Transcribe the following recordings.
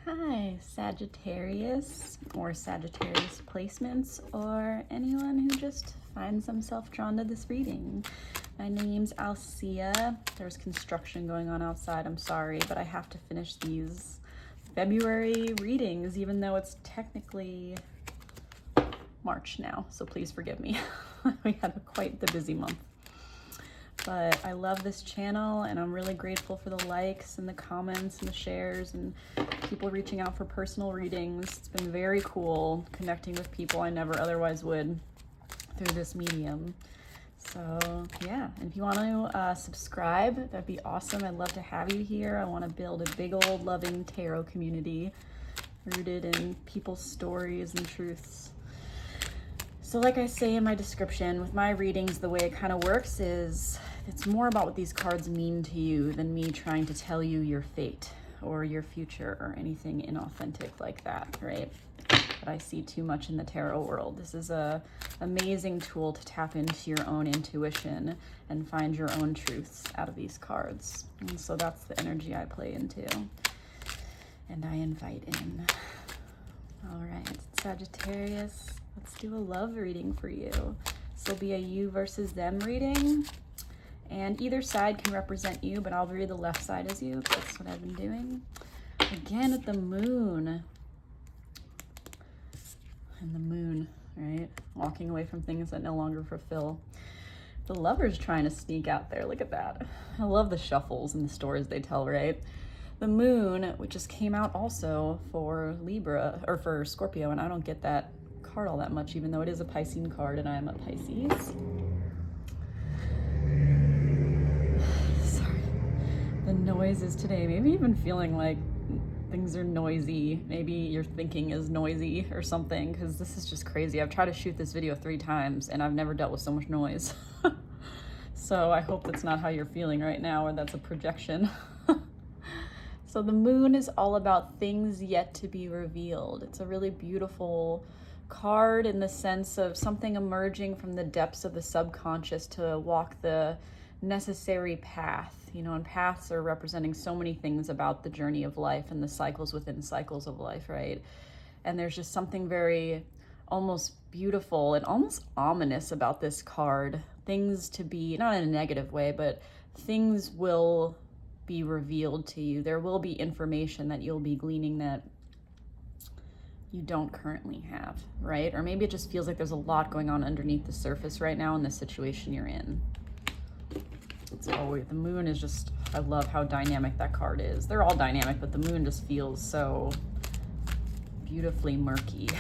Hi, Sagittarius or Sagittarius placements, or anyone who just finds themselves drawn to this reading. My name's Alsea. There's construction going on outside, I'm sorry, but I have to finish these February readings, even though it's technically March now, so please forgive me. We had quite the busy month. But I love this channel, and I'm really grateful for the likes and the comments and the shares and people reaching out for personal readings. It's been very cool connecting with people I never otherwise would through this medium. So yeah, and if you want to subscribe, that'd be awesome. I'd love to have you here. I want to build a big old loving tarot community rooted in people's stories and truths. So like I say in my description, with my readings, the way it kind of works is it's more about what these cards mean to you than me trying to tell you your fate or your future or anything inauthentic like that, right? But I see too much in the tarot world. This is a amazing tool to tap into your own intuition and find your own truths out of these cards. And so that's the energy I play into and I invite in. All right, Sagittarius, let's do a love reading for you. This will be a you versus them reading, and either side can represent you, but I'll read the left side as you, because that's what I've been doing. Again, at the moon. And the moon, right? Walking away from things that no longer fulfill. The Lover's trying to sneak out there. Look at that. I love the shuffles and the stories they tell, right? The moon, which just came out also for Libra, or for Scorpio, and I don't get that card all that much, even though it is a Piscean card and I am a Pisces. Sorry. The noises today, maybe even feeling like things are noisy. Maybe your thinking is noisy or something, because this is just crazy. I've tried to shoot this video 3 times and I've never dealt with so much noise. So I hope that's not how you're feeling right now, or that's a projection. So the moon is all about things yet to be revealed. It's a really beautiful card in the sense of something emerging from the depths of the subconscious to walk the necessary path, you know, and paths are representing so many things about the journey of life and the cycles within cycles of life, right? And there's just something very almost beautiful and almost ominous about this card. Things to be, not in a negative way, but things will be revealed to you. There will be information that you'll be gleaning that you don't currently have, right? Or maybe it just feels like there's a lot going on underneath the surface right now in the situation you're in. So the moon is just, I love how dynamic that card is. They're all dynamic, but the moon just feels so beautifully murky.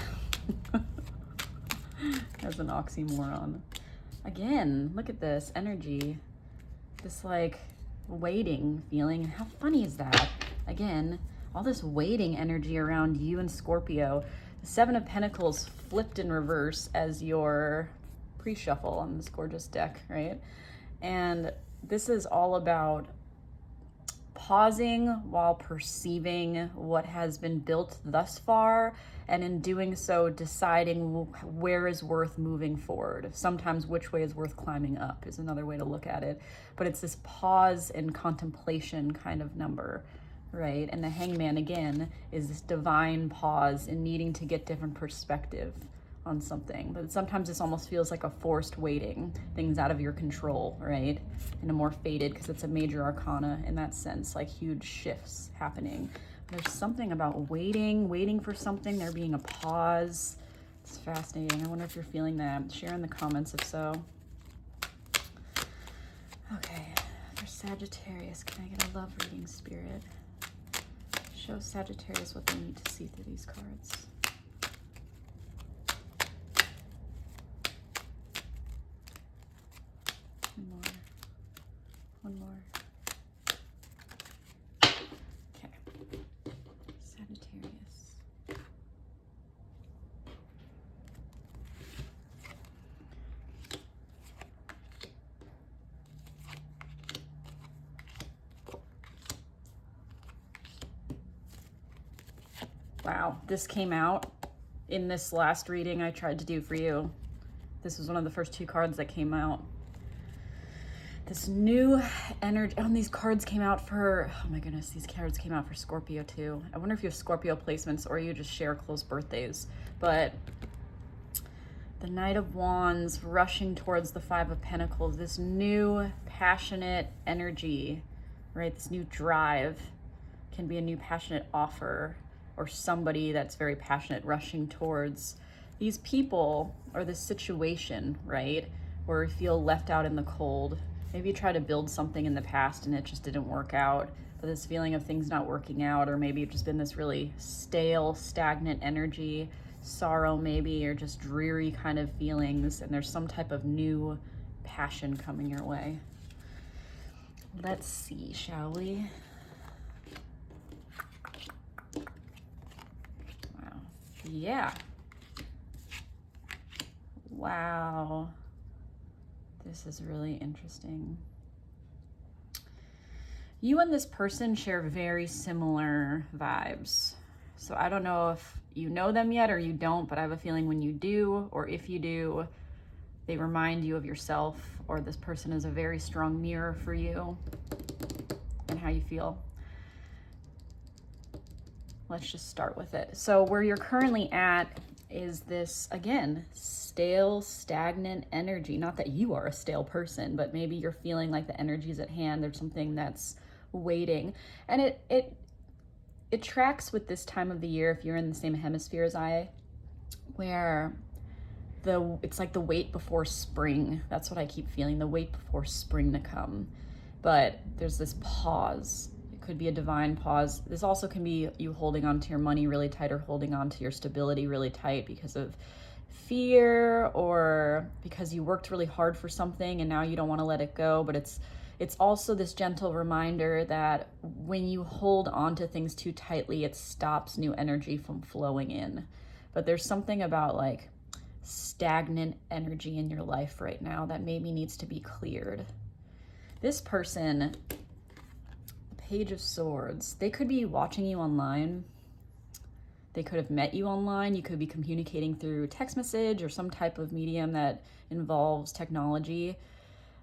As an oxymoron. Again, look at this energy. This like waiting feeling. How funny is that? Again, all this waiting energy around you and Scorpio. The 7 of Pentacles flipped in reverse as your pre-shuffle on this gorgeous deck, right? And this is all about pausing while perceiving what has been built thus far, and in doing so, deciding where is worth moving forward. Sometimes which way is worth climbing up is another way to look at it. But it's this pause and contemplation kind of number, right? And the Hangman, again, is this divine pause and needing to get different perspective on something. But sometimes this almost feels like a forced waiting, things out of your control, right? In a more fated, because it's a major arcana in that sense, like huge shifts happening. There's something about waiting for something, there being a pause. It's fascinating. I wonder if you're feeling that. Share in the comments if so. Okay, for Sagittarius, can I get a love reading, Spirit? Show Sagittarius what they need to see through these cards. One more. Okay. Sagittarius. Wow, this came out in this last reading I tried to do for you. This was one of the first 2 cards that came out. this new energy. Oh, and these cards came out for, oh my goodness, these cards came out for Scorpio too. I wonder if you have Scorpio placements or you just share close birthdays. But the Knight of Wands rushing towards the Five of Pentacles, this new passionate energy, right? This new drive can be a new passionate offer, or somebody that's very passionate rushing towards these people or this situation, right? Where you feel left out in the cold. Maybe you tried to build something in the past and it just didn't work out, but this feeling of things not working out, or maybe it's just been this really stale, stagnant energy, sorrow maybe, or just dreary kind of feelings, and there's some type of new passion coming your way. Let's see, shall we? Wow. Yeah. Wow. This is really interesting. You and this person share very similar vibes. So I don't know if you know them yet or you don't, but I have a feeling when you do, or if you do, they remind you of yourself, or this person is a very strong mirror for you and how you feel. Let's just start with it. So where you're currently at is this, again, stale, stagnant energy. Not that you are a stale person, but maybe you're feeling like the energy is at hand. There's something that's waiting. And it tracks with this time of the year if you're in the same hemisphere as I, where it's like the wait before spring. That's what I keep feeling, the wait before spring to come. But there's this pause. Could be a divine pause. This also can be you holding on to your money really tight, or holding on to your stability really tight because of fear, or because you worked really hard for something and now you don't want to let it go. But it's also this gentle reminder that when you hold on to things too tightly, it stops new energy from flowing in. But there's something about like stagnant energy in your life right now that maybe needs to be cleared. This person, Page of Swords, they could be watching you online. They could have met you online. You could be communicating through text message or some type of medium that involves technology,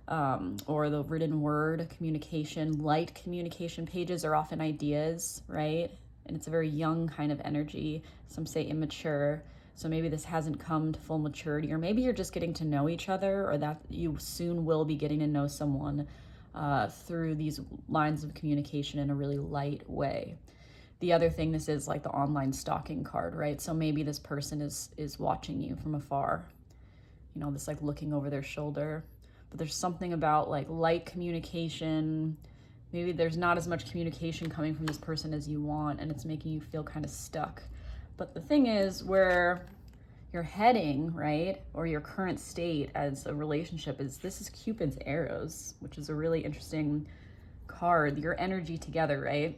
or the written word communication. Light communication pages are often ideas, right? And it's a very young kind of energy. Some say immature. So maybe this hasn't come to full maturity, or maybe you're just getting to know each other, or that you soon will be getting to know someone through these lines of communication in a really light way. The other thing, this is like the online stalking card, right? So maybe this person is watching you from afar, you know, this like looking over their shoulder. But there's something about like light communication. Maybe there's not as much communication coming from this person as you want, and it's making you feel kind of stuck. But the thing is, where you're heading, right, or your current state as a relationship is, this is Cupid's arrows, which is a really interesting card. Your energy together, right?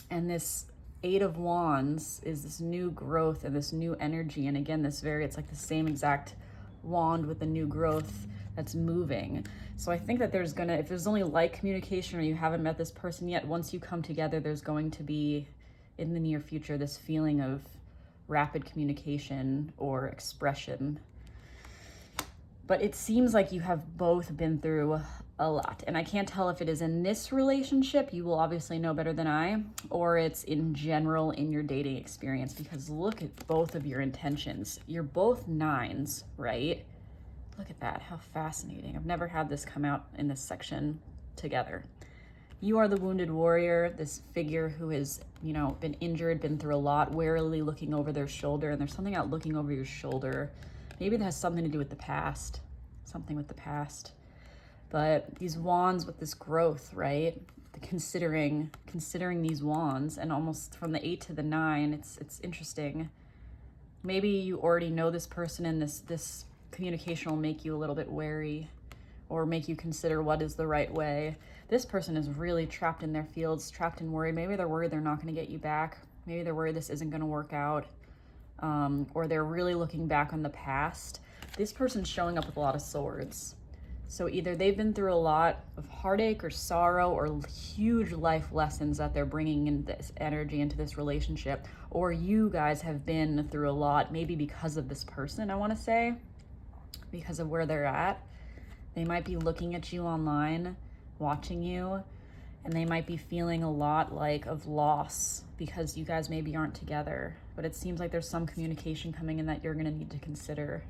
And this Eight of Wands is this new growth and this new energy. And again, it's like the same exact wand with the new growth that's moving. So I think that there's if there's only light communication, or you haven't met this person yet, once you come together, there's going to be, in the near future, this feeling of rapid communication or expression. But it seems like you have both been through a lot. And I can't tell if it is in this relationship, you will obviously know better than I, or it's in general in your dating experience, because look at both of your intentions. You're both nines, right? Look at that, how fascinating. I've never had this come out in this section together. You are the wounded warrior, this figure who has, you know, been injured, been through a lot, warily looking over their shoulder. And there's something about looking over your shoulder. Maybe that has something to do with the past, something with the past. But these wands with this growth, right? Considering these wands, and almost from the 8 to the 9, it's interesting. Maybe you already know this person, and this communication will make you a little bit wary, or make you consider what is the right way. This person is really trapped in their fields, trapped in worry. Maybe they're worried they're not going to get you back. Maybe they're worried this isn't going to work out. Or they're really looking back on the past. This person's showing up with a lot of swords. So either they've been through a lot of heartache or sorrow, or huge life lessons that they're bringing in this energy into this relationship, or you guys have been through a lot, maybe because of this person, I want to say, because of where they're at. They might be looking at you online, watching you, and they might be feeling a lot like of loss because you guys maybe aren't together. But it seems like there's some communication coming in that you're gonna need to consider.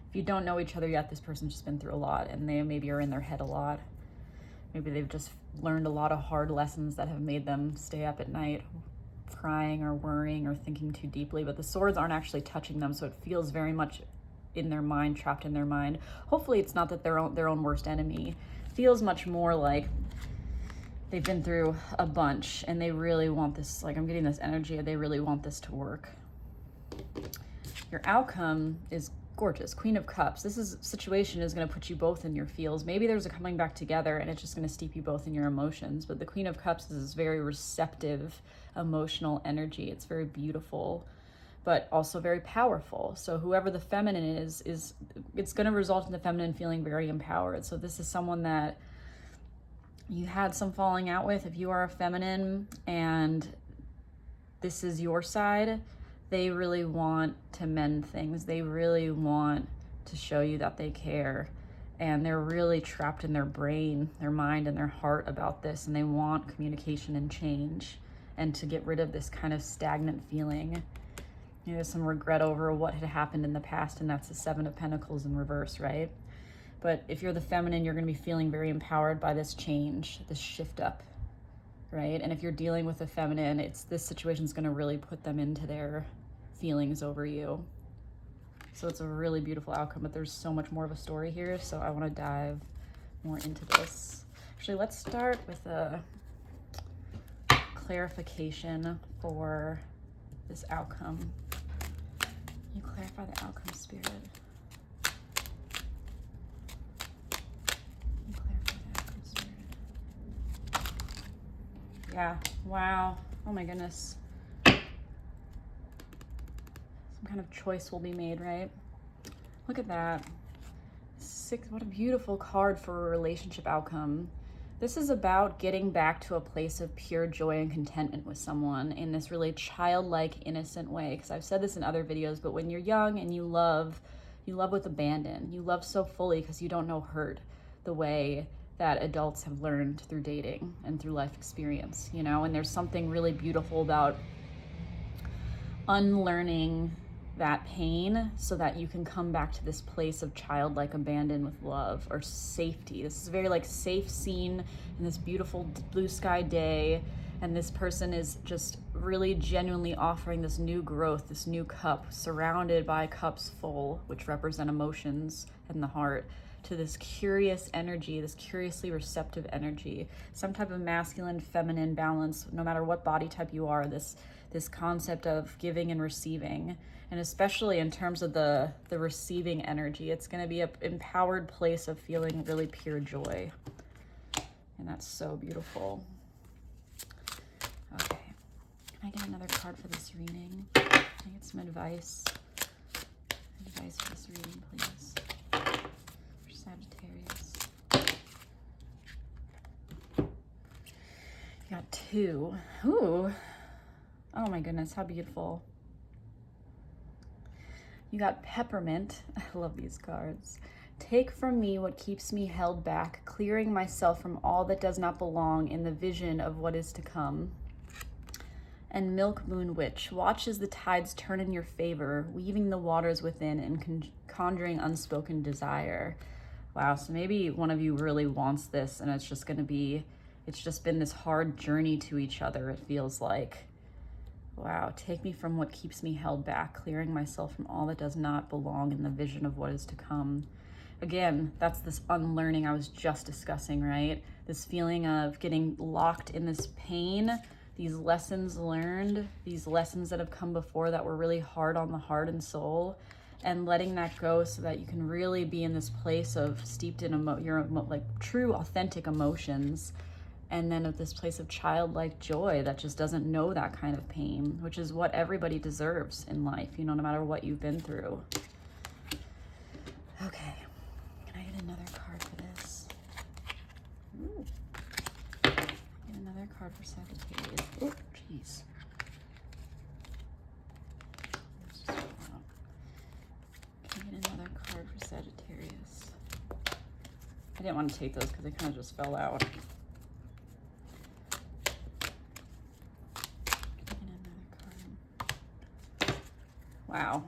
If you don't know each other yet, this person's just been through a lot and they maybe are in their head a lot. Maybe they've just learned a lot of hard lessons that have made them stay up at night crying or worrying or thinking too deeply, but the swords aren't actually touching them, so it feels very much in their mind, trapped in their mind. Hopefully it's not that their own worst enemy. It feels much more like they've been through a bunch and they really want this, like I'm getting this energy, they really want this to work. Your outcome is gorgeous. Queen of Cups. This situation is going to put you both in your feels. Maybe there's a coming back together and it's just going to steep you both in your emotions. But the Queen of Cups is this very receptive, emotional energy. It's very beautiful, but also very powerful. So whoever the feminine is it's going to result in the feminine feeling very empowered. So this is someone that you had some falling out with. If you are a feminine and this is your side, they really want to mend things. They really want to show you that they care. And they're really trapped in their brain, their mind, and their heart about this. And they want communication and change and to get rid of this kind of stagnant feeling. You know, some regret over what had happened in the past, and that's the Seven of Pentacles in reverse, right? But if you're the feminine, you're going to be feeling very empowered by this change, this shift up, right? And if you're dealing with a feminine, this situation's going to really put them into their feelings over you. So it's a really beautiful outcome, but there's so much more of a story here, so I want to dive more into this. Actually, let's start with a clarification for this outcome. Can you clarify the outcome, Spirit? Yeah, wow. Oh my goodness. Some kind of choice will be made, right? Look at that. 6, what a beautiful card for a relationship outcome. This is about getting back to a place of pure joy and contentment with someone in this really childlike, innocent way. Because I've said this in other videos, but when you're young and you love with abandon. You love so fully because you don't know hurt the way that adults have learned through dating and through life experience, you know? And there's something really beautiful about unlearning that pain so that you can come back to this place of childlike abandon with love or safety. This is a very like safe scene in this beautiful blue sky day, and this person is just really genuinely offering this new growth, this new cup, surrounded by cups full, which represent emotions and the heart, to this curious energy, this curiously receptive energy, some type of masculine, feminine balance, no matter what body type you are, this concept of giving and receiving. And especially in terms of the receiving energy, it's going to be an empowered place of feeling really pure joy. And that's so beautiful. Okay. Can I get another card for this reading? Can I get some advice? Advice for this reading, please. For Sagittarius. You got 2. Ooh. Oh my goodness, how beautiful. You got Peppermint. I love these cards. Take from me what keeps me held back, clearing myself from all that does not belong in the vision of what is to come. And Milk Moon Witch. Watch as the tides turn in your favor, weaving the waters within and conjuring unspoken desire. Wow, so maybe one of you really wants this, and it's just been this hard journey to each other, it feels like. Wow, take me from what keeps me held back, clearing myself from all that does not belong in the vision of what is to come. Again, that's this unlearning I was just discussing, right? This feeling of getting locked in this pain, these lessons learned, these lessons that have come before that were really hard on the heart and soul, and letting that go so that you can really be in this place of steeped in like true, authentic emotions. And then at this place of childlike joy that just doesn't know that kind of pain, which is what everybody deserves in life, you know, no matter what you've been through. Okay, can I get another card for this? Ooh. Get another card for Sagittarius. Oh, jeez. Can I get another card for Sagittarius? I didn't want to take those because they kind of just fell out. Wow.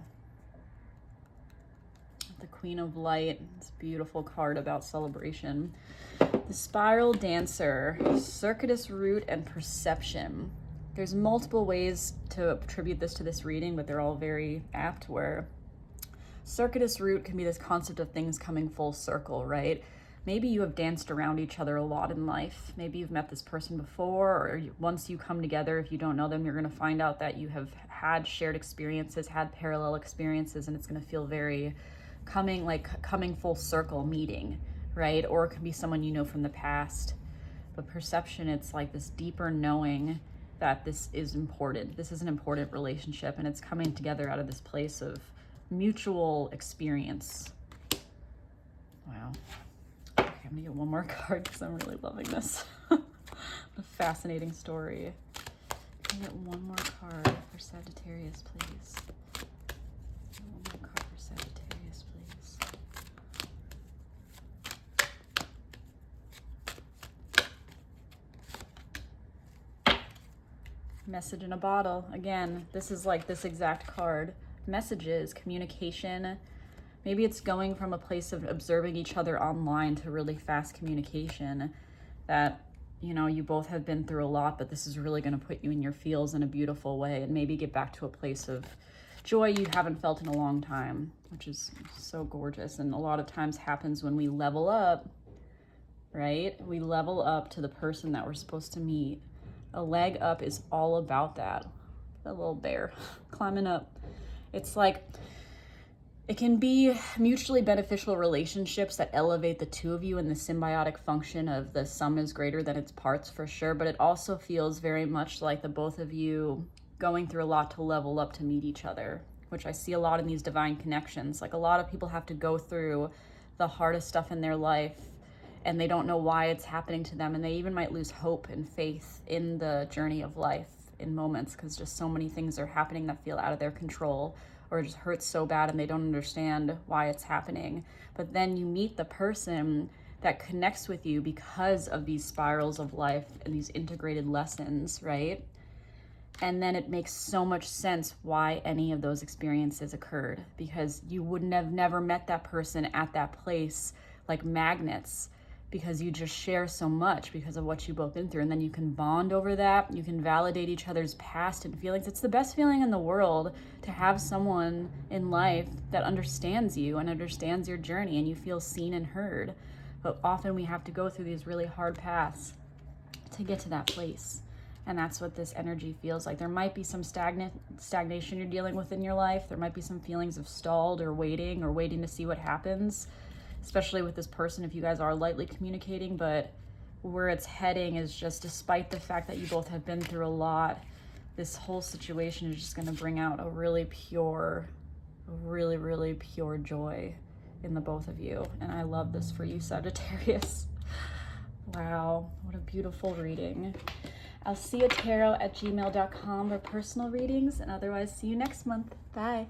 The Queen of Light. It's a beautiful card about celebration. The Spiral Dancer, Circuitous Root, and Perception. There's multiple ways to attribute this to this reading, but they're all very apt, where circuitous root can be this concept of things coming full circle, right? Maybe you have danced around each other a lot in life. Maybe you've met this person before, or once you come together, if you don't know them, you're going to find out that you have had shared experiences, had parallel experiences, and it's going to feel very coming full circle meeting, right? Or it could be someone you know from the past. But perception, it's like this deeper knowing that this is important. This is an important relationship, and it's coming together out of this place of mutual experience. Wow. Okay, I'm gonna get one more card because I'm really loving this. A fascinating story. Can I get one more card for Sagittarius, please? One more card for Sagittarius, please. Message in a bottle. Again, this is like this exact card. Messages, communication. Maybe it's going from a place of observing each other online to really fast communication, that, you know, you both have been through a lot, but this is really going to put you in your feels in a beautiful way, and maybe get back to a place of joy you haven't felt in a long time, which is so gorgeous. And a lot of times happens when we level up, right? We level up to the person that we're supposed to meet. A leg up is all about that. That little bear climbing up. It's like, it can be mutually beneficial relationships that elevate the two of you in the symbiotic function of the sum is greater than its parts, for sure. But it also feels very much like the both of you going through a lot to level up to meet each other, which I see a lot in these divine connections. Like, a lot of people have to go through the hardest stuff in their life, and they don't know why it's happening to them. And they even might lose hope and faith in the journey of life in moments, because just so many things are happening that feel out of their control, or it just hurts so bad and they don't understand why it's happening. But then you meet the person that connects with you because of these spirals of life and these integrated lessons, right? And then it makes so much sense why any of those experiences occurred, because you wouldn't have never met that person at that place like magnets, because you just share so much because of what you've both been through. And then you can bond over that. You can validate each other's past and feelings. It's the best feeling in the world to have someone in life that understands you and understands your journey, and you feel seen and heard. But often we have to go through these really hard paths to get to that place. And that's what this energy feels like. There might be some stagnation you're dealing with in your life. There might be some feelings of stalled or waiting to see what happens, especially with this person if you guys are lightly communicating. But where it's heading is just, despite the fact that you both have been through a lot, this whole situation is just going to bring out a really pure, really pure joy in the both of you. And I love this for you, Sagittarius. Wow, what a beautiful reading. Alseatarot@gmail.com for personal readings, and otherwise see you next month. Bye.